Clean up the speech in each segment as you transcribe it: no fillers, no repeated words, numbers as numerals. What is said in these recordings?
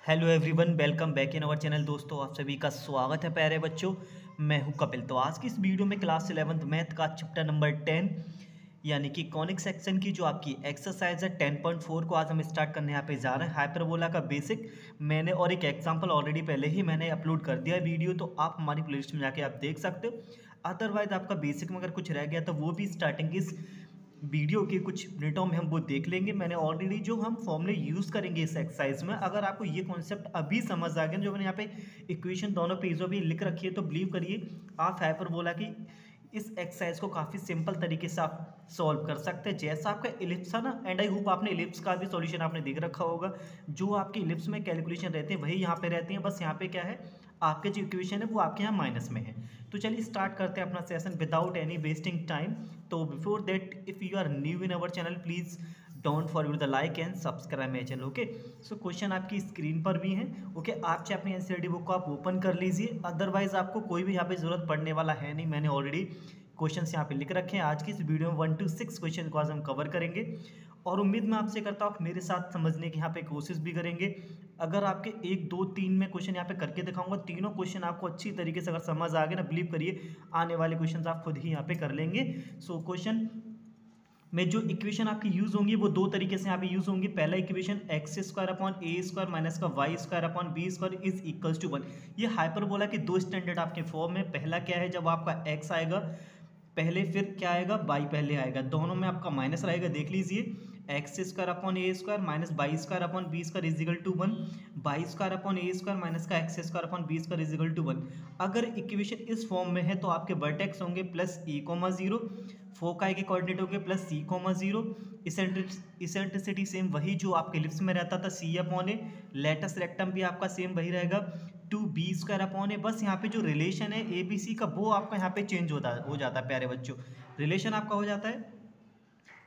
Hello everyone, welcome back in our channel. दोस्तों, आप सभी का स्वागत है प्यारे बच्चों। मैं हूं कपिल। तो आज की इस वीडियो में क्लास 11th मैथ का चैप्टर नंबर 10 यानी कि कॉनिक सेक्शन की जो आपकी एक्सरसाइज है 10.4 को आज हम स्टार्ट करने यहाँ पे जा रहे हैं। हाइपरबोला का बेसिक मैंने और एक एग्जांपल ऑलरेडी पहले ही मैंने अपलोड कर दिया है वीडियो, तो आप हमारी प्लेलिस्ट में जाके आप देख सकते हो। अदरवाइज आपका बेसिक में अगर कुछ रह गया तो वो भी स्टार्टिंग इस वीडियो के कुछ मिनटों में हम वो देख लेंगे। मैंने ऑलरेडी जो हम फॉर्मूले यूज़ करेंगे इस एक्सरसाइज में, अगर आपको ये कॉन्सेप्ट अभी समझ आ गया, जो मैंने यहाँ पे इक्वेशन दोनों पेजों पे लिख रखी है, तो बिलीव करिए आप हाइपरबोला की इस एक्सरसाइज को काफ़ी सिंपल तरीके से आप सॉल्व कर सकते हैं। जैसा आपका इलिप्स है ना, एंड आई होप आपने इलिप्स का भी सॉल्यूशन आपने देख रखा होगा। जो आपके इलिप्स में कैलकुलेशन रहते हैं वही यहाँ पे रहते हैं, बस यहाँ पे क्या है, आपके जो इक्वेशन है वो आपके यहाँ माइनस में है। तो चलिए स्टार्ट करते हैं अपना session without any wasting time. तो before that, if you are new in our channel, please don't forget the like and subscribe my channel. Okay, so question आपकी स्क्रीन पर भी है। ओके, आप चाहे अपनी एनसीईआरटी बुक को आप ओपन कर लीजिए, अदरवाइज आपको कोई भी यहाँ पे जरूरत पड़ने वाला है नहीं। मैंने ऑलरेडी क्वेश्चंस यहाँ पे लिख रखे हैं। आज की इस वीडियो में 1 to 6 क्वेश्चन को आज हम कवर करेंगे, और उम्मीद मैं आपसे करता हूँ आप मेरे साथ समझने की यहाँ पे कोशिश भी करेंगे। अगर आपके 1 2 3 में क्वेश्चन यहाँ पे करके दिखाऊंगा, तीनों क्वेश्चन आपको अच्छी तरीके से अगर समझ आ गए ना, बिलीव करिए आने वाले क्वेश्चन आप खुद ही यहाँ पे कर लेंगे। सो क्वेश्चन में जो इक्वेशन आपकी यूज होंगी वो दो तरीके से यहाँ पे यूज होंगी। पहला इक्वेशन एक्स स्क्वायर अपॉन ए स्क्वायर माइनस का Y square upon B square is equals to 1। ये हाइपरबोला के दो स्टैंडर्ड आपके फॉर्म में। पहला क्या है, जब आपका एक्स आएगा पहले, फिर क्या आएगा, बाई पहले आएगा, दोनों में आपका माइनस रहेगा। देख लीजिए, x square upon A square minus y square upon B square is equal to 1, y square upon A square minus का x square upon B square is equal to 1। अगर इक्वेशन इस फॉर्म में है तो आपके वर्टेक्स होंगे plus ए coma 0, foci के coordinate होंगे plus C comma 0, eccentricity same वही जो आपके लिप्स में रहता था, सी अपॉन ए, लेटस रेक्टम भी आपका सेम वही रहेगा, 2b स्क्वायर अपॉन ए। बस यहाँ पे जो रिलेशन है ए बी सी का वो आपका यहाँ पे चेंज हो जाता है प्यारे बच्चों। रिलेशन आपका हो जाता है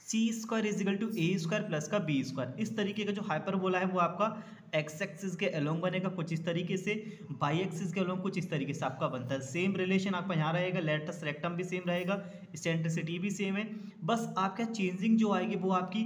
c square is equal to a square plus का बी स्क्वायर। इस तरीके का जो हाइपरबोला है वो आपका एक्स एक्सिस के अलोंग बनेगा कुछ इस तरीके से, बाई एक्सिस के अलोंग कुछ इस तरीके से आपका बनता है। सेम रिलेशन आपका यहाँ रहेगा, लेटस रेक्टम भी सेम रहेगा, इसेंट्रिसिटी भी सेम है। बस आपका चेंजिंग जो आएगी वो आपकी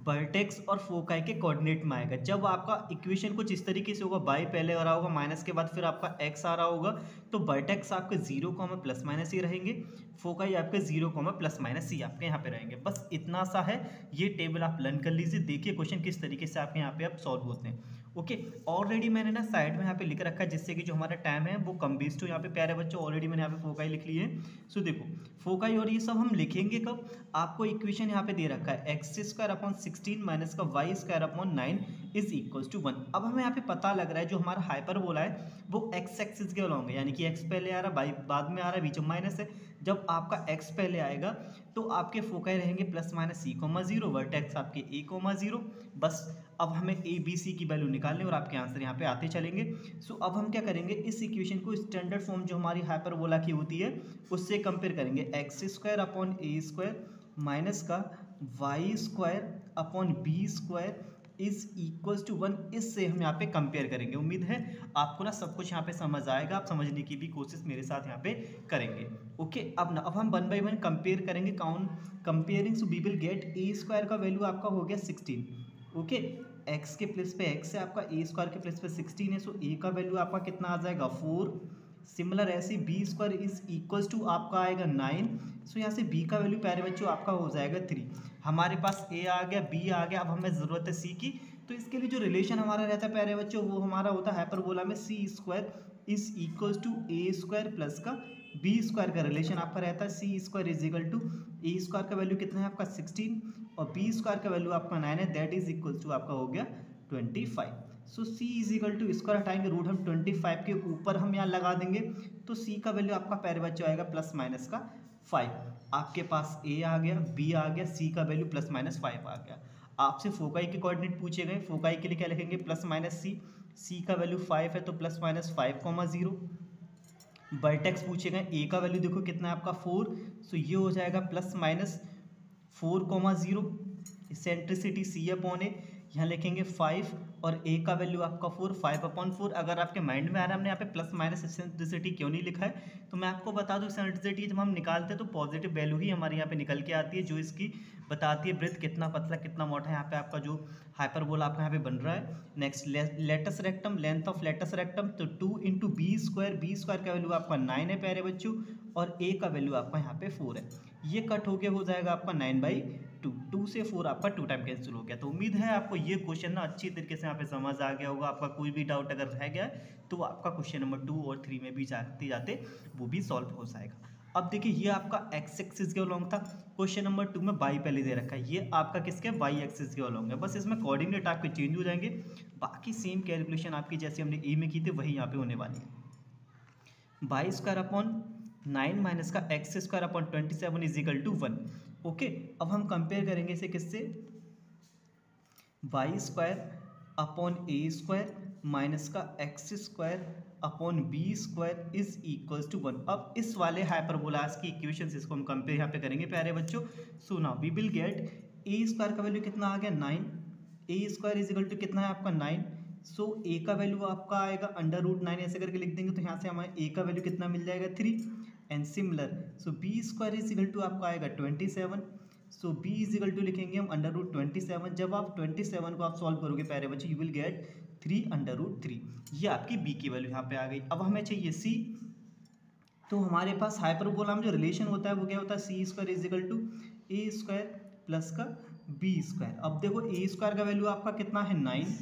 वर्टेक्स और फोकाई के कोऑर्डिनेट में आएगा। जब आपका इक्वेशन कुछ इस तरीके से होगा, बाई पहले आ रहा होगा, माइनस के बाद फिर आपका एक्स आ रहा होगा, तो वर्टेक्स आपके 0 प्लस माइनस ही रहेंगे, फोकाई आपके 0 प्लस माइनस सी आपके यहाँ पे रहेंगे। बस इतना सा है, ये टेबल आप लर्न कर लीजिए। देखिए क्वेश्चन किस तरीके से आपके यहाँ पे आप सॉल्व होते हैं। ओके, ऑलरेडी मैंने ना साइड में यहाँ पे लिख रखा है, जिससे कि जो हमारा टाइम है वो कम बेस्ट हो। यहाँ पे प्यारे बच्चों ऑलरेडी मैंने यहाँ पे फोकाई लिख ली है। सो देखो, फोकाई और ये सब हम लिखेंगे कब, आपको इक्वेशन यहाँ पे दे रखा है एक्स स्क्वायर अपॉन 16 माइनस का Y square upon 9 is equals to 1। अब हमें यहाँ पे पता लग रहा है जो हमारा हाइपरबोला है वो एक्स एक्सिस के अलॉन्ग है, यानी कि एक्स पहले आ रहा है, वाई बाद में आ रहा है, बीच में माइनस है। जब आपका एक्स पहले आएगा तो आपके फोकाई रहेंगे plus minus C comma 0, vertex आपके ए कोमा 0। बस अब हमें ए बी सी की वैल्यू निकालनी और आपके आंसर यहाँ पे आते चलेंगे। सो अब हम क्या करेंगे, इस इक्वेशन को स्टैंडर्ड फॉर्म जो हमारी हाइपरबोला की होती है उससे कंपेयर करेंगे। एक्स स्क्वायर अपॉन ए स्क्वायर माइनस का Y square upon B square is equals to 1, इससे हम यहाँ पे कंपेयर करेंगे। उम्मीद है आपको ना सब कुछ यहाँ पे समझ आएगा, आप समझने की भी कोशिश मेरे साथ यहाँ पे करेंगे। ओके, अब हम 1 बाई 1 कंपेयर करेंगे। Comparing, so we will get a square का वैल्यू आपका हो गया 16। ओके, एक्स के प्लेस पे एक्स है आपका, ए स्क्वायर के प्लेस पे 16 है, सो ए का वैल्यू आपका कितना आ जाएगा 4। सिमिलर ऐसे b square is equals to आपका आएगा 9। सो यहाँ से बी का वैल्यू प्यारे बच्चों आपका हो जाएगा 3। हमारे पास ए आ गया, बी आ गया, अब हमें ज़रूरत है सी की। तो इसके लिए जो रिलेशन हमारा रहता है प्यारे बच्चों वो हमारा होता है हाइपरबोला में c square is equals to a square plus का बी स्क्वायर का रिलेशन आपका रहता है। C square is equal to a square का वैल्यू कितना है आपका 16 और बी स्क्वायर का वैल्यू आपका 9 है, दैट इज इक्वल्स टू आपका हो गया 25। सो सी इज इक्वल टू स्क्वायर हटाएंगे, रूट हम 25 के ऊपर हम यहाँ लगा देंगे, तो सी का वैल्यू आपका प्यारे बच्चों आएगा प्लस माइनस का 5। आपके पास ए आ गया, बी आ गया, सी का वैल्यू प्लस माइनस 5 आ गया। आपसे फोकाई के कोऑर्डिनेट पूछे गए, फोकाई के लिए क्या लिखेंगे, प्लस माइनस सी, सी का वैल्यू 5 है तो प्लस माइनस 5,0। वर्टेक्स पूछे गए, ए का वैल्यू देखो कितना है आपका 4, सो ये हो जाएगा प्लस माइनस 4,0। सेंट्रिसिटी सी अपॉन ए, यहाँ लिखेंगे 5 और ए का वैल्यू आपका 4, 5/4। अगर आपके माइंड में आ रहा है हमने यहाँ पे प्लस माइनस इसेंट्रिसिटी क्यों नहीं लिखा है, तो मैं आपको बता दूँ इसेंट्रिसिटी जब हम निकालते हैं तो पॉजिटिव वैल्यू ही हमारे यहाँ पे निकल के आती है, जो इसकी बताती है वृत्त कितना पतला कितना मोटा है। यहाँ पे आपका जो हाइपरबोला आपका यहाँ पे बन रहा है। Next latus rectum, length of latus rectum, तो 2 इंटू बी स्क्वायर का वैल्यू आपका 9 है प्यारे बच्चों, और ए का वैल्यू आपका यहाँ पे 4 है। ये कट होके हो जाएगा आपका 9/2, 2 से 4 आपका 2 टाइम कैंसिल हो गया। तो उम्मीद है आपको ये क्वेश्चन ना अच्छी तरीके से यहाँ पे समझ आ गया होगा। आपका कोई भी डाउट अगर रह गया तो आपका क्वेश्चन नंबर 2 और 3 में भी जाते जाते वो भी सॉल्व हो जाएगा। अब देखिए ये आपका एक्स एक्सिस के अलोंग था, क्वेश्चन नंबर 2 में वाई पहले दे रखा है, ये आपका किसके वाई एक्सिस के अलोंग है। बस इसमें कोऑर्डिनेट आपके चेंज हो जाएंगे, बाकी सेम कैलकुलेशन आपकी जैसे हमने ए में की थी वही यहाँ पे होने वाली है। वाई स्क्वायर अपॉन 9 माइनस का x square upon 27 is equal to 1। Okay, अब हम कंपेयर करेंगे इसे किससे, वाई स्क्वायर अपॉन ए स्क्वायर माइनस का x square upon B square is equals to 1। अब इस वाले हाइपरबोलास की इक्वेशंस इसको हम कंपेयर यहाँ पे करेंगे प्यारे बच्चों। So now we will get a square का वैल्यू कितना आ गया 9, a square is equal to कितना है आपका 9। सो ए का वैल्यू आपका आएगा √9, ऐसे करके लिख देंगे तो यहाँ से हमारे ए का वैल्यू कितना मिल जाएगा 3। And similar so b square is equal to आपका आएगा 27। So b is equal to लिखेंगे हम √27। जब आप 27 को आप सॉल्व करोगे प्यारे बच्चे यू विल गेट 3/3। ये आपकी बी की वैल्यू यहाँ पे आ गई। अब हमें चाहिए सी, तो हमारे पास हाइपरबोला में जो रिलेशन होता है वो क्या होता है, c square is equal to a square plus का बी स्क्वायर। अब देखो ए स्क्वायर का वैल्यू आपका कितना है 9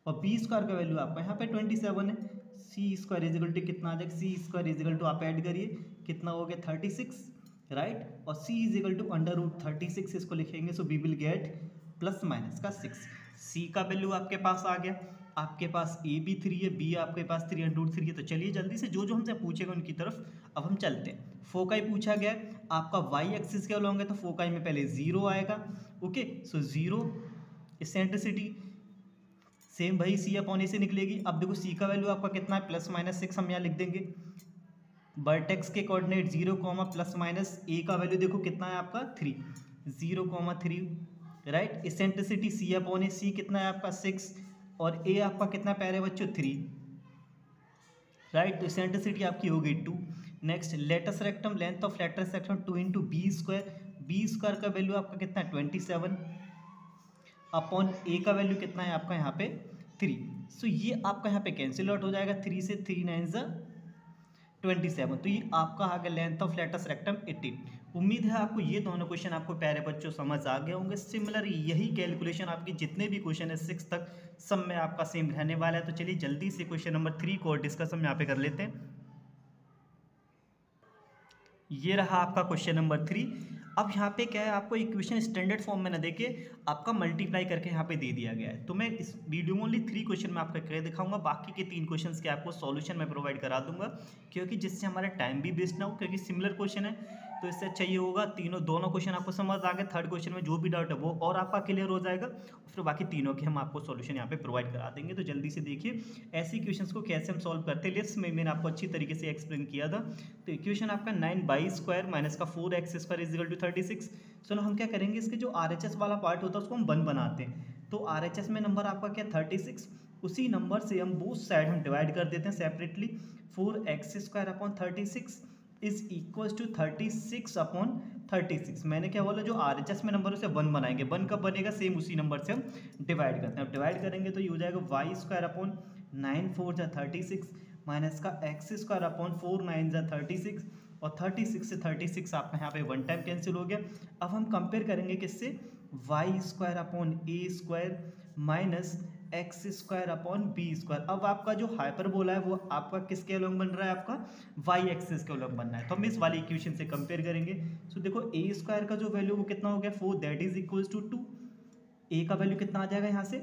और बी स्क्वायर का वैल्यू आपका यहाँ पे 27 है। C square is equal to कितना आ जाएगा, सी स्क्वायर इज इक्वल टू आप ऐड करिए कितना हो गया 36, राइट, और सी इज इक्वल टू √36 इसको लिखेंगे। So we will get plus minus का 6। सी का वैल्यू आपके पास आ गया, आपके पास ए भी 3 है, बी आपके पास 3/3 है। तो चलिए जल्दी से जो जो हमसे पूछेगा उनकी तरफ अब हम चलते हैं। फोकाई पूछा गया है, आपका वाई एक्सिस के अलोंग है तो फोकाई में पहले 0 आएगा। ओके, सो 0 इसेंट्रिसिटी सेम वही सी अपॉन ए से निकलेगी। अब देखो सी का वैल्यू आपका कितना है प्लस माइनस 6, हम यहाँ लिख देंगे वर्टेक्स के कोऑर्डिनेट 0, प्लस माइनस ए का वैल्यू देखो कितना है आपका 3, 0,3, राइट। इसेंट्रिसिटी सी अपॉन ए, सी कितना है आपका 6 और ए आपका कितना प्यारे बच्चों 3, राइट। तो इसेंट्रिसिटी आपकी हो गई 2। Next latus rectum, length of latus rectum 2 into b square का वैल्यू आपका कितना है 27 अपॉन ए का वैल्यू कितना है आपका यहाँ पे 3। सो ये आपका यहाँ पे कैंसिल आउट हो जाएगा, 3 से 3 9 27। तो ये आपका आ गया लेंथ ऑफ लेटस रेक्टम 18। उम्मीद है आपको ये दोनों क्वेश्चन आपको प्यारे बच्चों समझ आ गए होंगे। सिमिलर यही कैलकुलेशन आपकी जितने भी क्वेश्चन है 6 तक सब में आपका सेम रहने वाला है। तो चलिए जल्दी से क्वेश्चन नंबर 3 को डिस्कस हम यहाँ पे कर लेते हैं। ये रहा आपका क्वेश्चन नंबर 3। अब यहाँ पे क्या है, आपको इक्वेशन स्टैंडर्ड फॉर्म में ना देके आपका मल्टीप्लाई करके यहाँ पे दे दिया गया है। तो मैं इस वीडियो में ओनली 3 क्वेश्चन में आपको करके दिखाऊंगा, बाकी के 3 क्वेश्चन के आपको सॉल्यूशन मैं प्रोवाइड करा दूंगा, क्योंकि जिससे हमारा टाइम भी वेस्ट ना हो, क्योंकि सिमिलर क्वेश्चन है तो इससे अच्छा ये होगा दोनों क्वेश्चन आपको समझ आ गए, थर्ड क्वेश्चन में जो भी डाउट है वो और आपका क्लियर हो जाएगा, फिर बाकी तीनों के हम आपको सॉल्यूशन यहाँ पे प्रोवाइड करा देंगे। तो जल्दी से देखिए ऐसे क्वेश्चंस को कैसे हम सॉल्व करते हैं। लिस्ट में मैंने आपको अच्छी तरीके से एक्सप्लेन किया था। तो इक्वेशन आपका 9y² माइनस का 4x² इज इक्वल टू 36। सो ना हम क्या करेंगे, इसके जो RHS वाला पार्ट होता है उसको हम 1 बनाते हैं। तो RHS में नंबर आपका क्या 36, उसी नंबर से हम बोथ साइड हम डिवाइड कर देते हैं separately. 4x² upon 36 is equal to 36 upon 36। मैंने क्या बोला, जो RHS में नंबर उसे 1 बनाएंगे, 1 कब बनेगा, सेम उसी नंबर से हम डिवाइड करते हैं। अब डिवाइड करेंगे तो ये हो जाएगा y² अपॉन 9 4 36 माइनस का x² अपॉन 4 9 36 और 36 से 36 आपका यहाँ पे 1 टाइम कैंसिल हो गया। अब हम कंपेयर करेंगे किससे, y² upon a² minus x² upon b²। अब आपका जो हाइपरबोला है वो आपका किसके अलोंग बन रहा है, आपका y एक्सिस के अलोंग बन रहा है। तो हम इस वाली इक्वेशन से कंपेयर करेंगे। सो देखो a² का जो वैल्यू वो कितना हो गया 4, that is equal to 2। a का वैल्यू कितना आ जाएगा यहाँ से,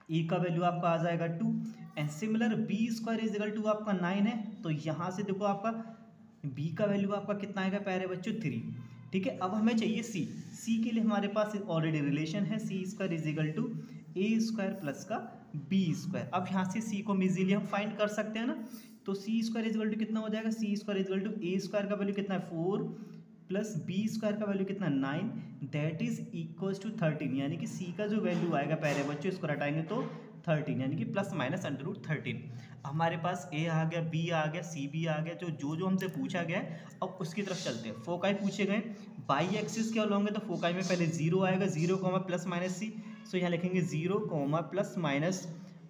a का वैल्यू आपका आ जाएगा 2। And similar b² is equal to आपका 9 है, तो यहाँ से देखो आपका b का वैल्यू आपका कितना आएगा प्यारे बच्चों 3। ठीक है, अब हमें चाहिए c के लिए हमारे पास ऑलरेडी रिलेशन है, c² is equal to a² plus का b²। अब यहाँ से c को इजीली हम फाइंड कर सकते हैं ना। तो c² इज इक्वल टू कितना हो जाएगा, c² is equal to a² का वैल्यू कितना है 4 प्लस बी स्क्वायर का वैल्यू कितना 9 दैट इज इक्वल्स टू 13, यानी कि सी का जो वैल्यू आएगा प्यारे बच्चों इसको हटाएंगे तो 13, यानी कि प्लस माइनस अंडर रूट 13। हमारे पास ए आ गया, बी आ गया, सी भी आ गया, जो हमसे पूछा गया है। अब उसकी तरफ चलते हैं। फोकाई पूछे गए, बाई एक्सिस क्या होंगे तो फोकाई में पहले 0 आएगा, 0 comma plus minus C, so यहाँ लिखेंगे 0 comma plus minus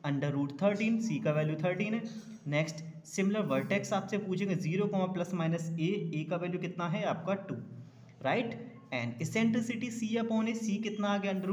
under root 13, C का वैल्यू 13 है। नेक्स्ट सिमिलर वर्टेक्स आपसे पूछेंगे 0 कॉमा प्लस माइनस ए का वैल्यू कितना है आपका 2, right. And eccentricity C upon A, c कितना आ गया अंडर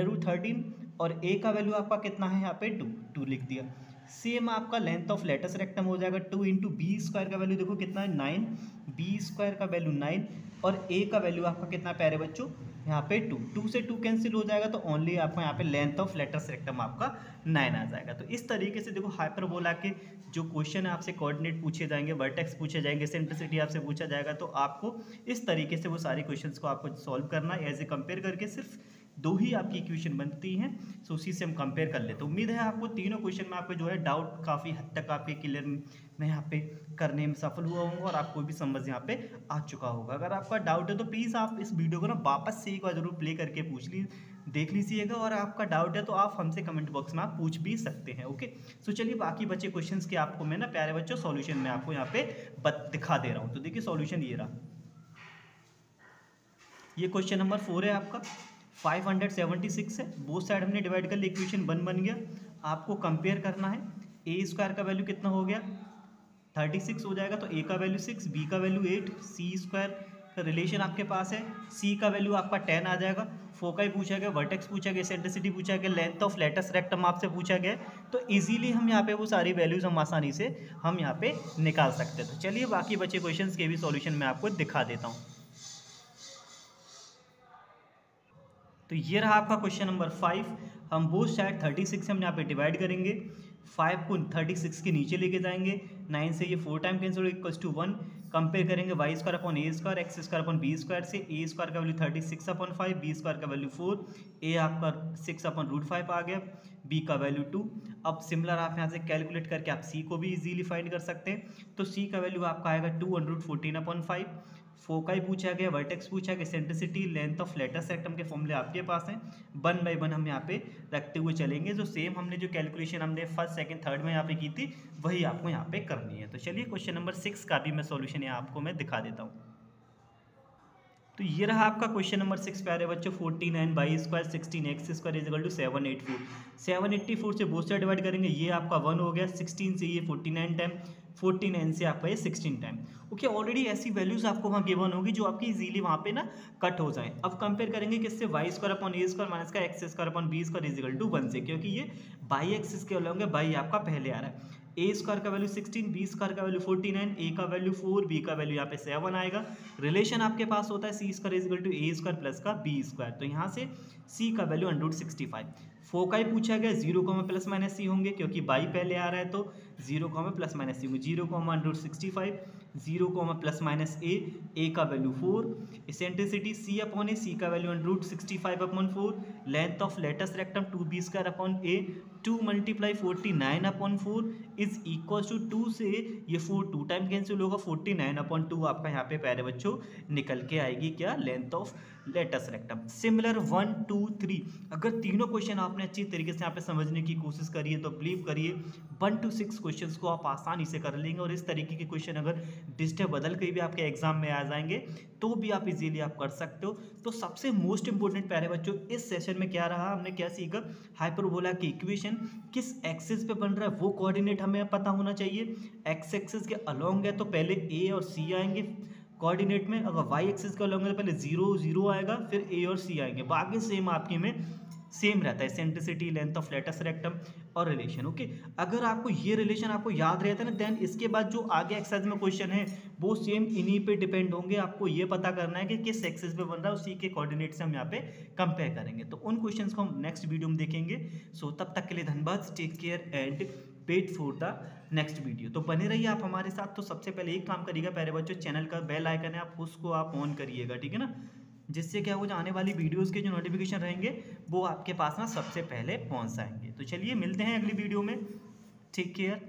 रूट 13, और ए का वैल्यू आपका कितना है यहाँ पे 2 लिख दिया। सेम आपका लेंथ ऑफ लेटस रेक्टम हो जाएगा 2 इंटू बी स्क्वायर का वैल्यू देखो कितना है 9, बी स्क्वायर का वैल्यू 9, और ए का वैल्यू आपका कितना प्यारे बच्चों यहाँ पे 2 से 2 कैंसिल हो जाएगा, तो ओनली आपको यहाँ पे लेंथ ऑफ लेटस रेक्टम आपका 9 आ जाएगा। तो इस तरीके से देखो हाइपरबोला के जो क्वेश्चन है आपसे कोऑर्डिनेट पूछे जाएंगे, वर्टेक्स पूछे जाएंगे, सेंट्रिसिटी आपसे पूछा जाएगा, तो आपको इस तरीके से वो सारे क्वेश्चंस को आपको सॉल्व करना है। एज ए कंपेयर करके सिर्फ 2 ही आपकी इक्वेशन बनती हैं, सो उसी से हम कंपेयर कर लेते हैं। उम्मीद है आपको तीनों क्वेश्चन में आपको जो है डाउट काफ़ी हद तक आपके क्लियर में यहाँ पे करने में सफल हुआ होगा और आपको भी समझ यहाँ पे आ चुका होगा। अगर आपका डाउट है तो प्लीज़ आप इस वीडियो को ना वापस से एक बार जरूर प्ले करके देख लीजिएगा, और आपका डाउट है तो आप हमसे कमेंट बॉक्स में आप पूछ भी सकते हैं। ओके, सो चलिए बाकी बचे क्वेश्चंस के आपको मैं ना प्यारे बच्चों सॉल्यूशन में आपको यहाँ पे दिखा दे रहा हूँ। तो देखिए सॉल्यूशन ये रहा, ये क्वेश्चन नंबर 4 है आपका, 576 है, बोथ साइड हमने डिवाइड कर लिया, इक्वेशन 1 बन गया। आपको कंपेयर करना है, ए स्क्वायर का वैल्यू कितना हो गया 36 हो जाएगा, तो ए का वैल्यू 6, बी का वैल्यू 8, सी स्क्वायर का रिलेशन आपके पास है, सी का वैल्यू आपका 10 आ जाएगा। फोकाई पूछा गया, वर्टेक्स पूछा गया, सेंट्रिसिटी पूछा गया, लेंथ ऑफ लेटस रेक्टम आपसे पूछा गया, तो इजीली हम यहाँ पे वो सारी वैल्यूज हम आसानी से हम यहाँ पे निकाल सकते हैं। तो चलिए बाकी बचे क्वेश्चंस के भी सॉल्यूशन मैं आपको दिखा देता हूँ। तो ये रहा आपका क्वेश्चन नंबर 5। हम बोथ साइड 36 हम यहाँ पे डिवाइड करेंगे, 5 को 36 के नीचे लेके जाएंगे, 9 से ये 4 time cancel equals to 1। Compare करेंगे वाई स्क्वायर अपॉन ए square, x square upon B square से। ए स्क्वायर का वैल्यू 36 अपॉन 5, बी स्क्वायर का वैल्यू 4, ए आपका 6 अपॉन रूट 5 आ गया, बी का वैल्यू 2। अब सिमिलर आप यहाँ से कैलकुलेट करके आप सी को भी इजीली फाइंड कर सकते हैं। तो सी का वैल्यू आपका आएगा 2 अंडर रूट 14 अपॉन 5। फोकाई पूछा गया, वर्टेक्स पूछा गया, eccentricity, length of latus rectum के फॉर्मूले आपके पास हैं। 1 बाय 1 हम यहाँ पे रखते हुए चलेंगे, जो सेम हमने जो कैलकुलेशन हमने फर्स्ट सेकंड थर्ड में यहाँ पे की थी वही आपको यहाँ पे करनी है। तो चलिए क्वेश्चन नंबर 6 का भी मैं सॉल्यूशन यहाँ आपको मैं दिखा देता हूँ। तो ये रहा आपका क्वेश्चन नंबर 6 प्यारे बच्चों, 49 by square 16 x square is equal to 784। 784 से बोथ साइड डिवाइड करेंगे, ये आपका 1 हो गया, 16 से ये 49 टाइम, 49 से आपका ये 16 टाइम। ओके, ऑलरेडी ऐसी वैल्यूज आपको वहाँ गिवन होगी जो आपकी इजीली वहाँ पे ना कट हो जाए। अब कंपेयर करेंगे किससे, वाई स्क्वायर अपॉन ए स्क्वायर माइनस का x square upon B square is equal to 1 से, क्योंकि ये बाई एक्सिस के होंगे, बाई आपका पहले आ रहा है। ए स्क्वायर का वैल्यू 16, बी स्क्वायर का वैल्यू 49, ए का वैल्यू 4, बी का वैल्यू यहाँ पे 7 आएगा। रिलेशन आपके पास होता है c square is equal to a square plus का बी स्क्वायर, तो यहाँ से सी का वैल्यू अंडर रूट 65। फोकाई पूछा गया, 0 प्लस माइनस सी होंगे, क्योंकि बाई पहले आ रहा है तो 0 प्लस माइनस सी होंगे, 0 under root 65, 0 plus minus A का वैल्यू 4, इसेंट्रिसिटी सी अपॉन ए, सी का value under root 65 upon 4, length of latus rectum 2b square upon A, 2 multiply 49 upon 4 is equal to 2 से ये 4 2 टाइम कैंसिल होगा, 49 upon 2 आपका यहाँ पे प्यारे बच्चों निकल के आएगी क्या, length of latus rectum. Similar 1 2 3, अगर तीनों क्वेश्चन आपने अच्छी तरीके से यहाँ पे समझने की कोशिश करी है तो बिलीव करिए 1 to 6 क्वेश्चंस को आप आसानी से कर लेंगे, और इस तरीके के क्वेश्चन अगर डिस्टेंस बदल के भी आपके एग्जाम में आ जाएंगे तो भी आप इजीली आप कर सकते हो। तो सबसे मोस्ट इंपोर्टेंट प्यारे बच्चों इस सेशन में क्या रहा, हमने क्या सीखा, हाइपरबोला की इक्वेशन किस एक्सिस पे बन रहा है वो कोऑर्डिनेट हमें पता होना चाहिए। एक्स एक्सिस के अलोंग है तो पहले ए और सी आएंगे कोऑर्डिनेट में, अगर वाई एक्सिस के अलोंग है तो पहले 0 0 आएगा, फिर ए और सी आएंगे, बाकी सेम आपके में सेम रहता है, eccentricity, length of latus rectum और रिलेशन। ओके, अगर आपको ये रिलेशन आपको याद रहता है ना, देन इसके बाद जो आगे एक्सरसाइज में क्वेश्चन है वो सेम इन्हीं पे डिपेंड होंगे। आपको ये पता करना है कि किस एक्सिस पे बन रहा है, उसी के कोऑर्डिनेट से हम यहाँ पे कंपेयर करेंगे। तो उन क्वेश्चंस को हम नेक्स्ट वीडियो में देखेंगे। सो तब तक के लिए धन्यवाद, take care and wait for the next video. तो बने रहिए आप हमारे साथ। तो सबसे पहले एक काम करिएगा प्यारे बच्चों, चैनल का बेल आइकन है आप उसको आप ऑन करिएगा, ठीक है ना, जिससे क्या हो, आने वाली वीडियोस के जो नोटिफिकेशन रहेंगे वो आपके पास ना सबसे पहले पहुंच जाएंगे। तो चलिए मिलते हैं अगली वीडियो में, टेक केयर।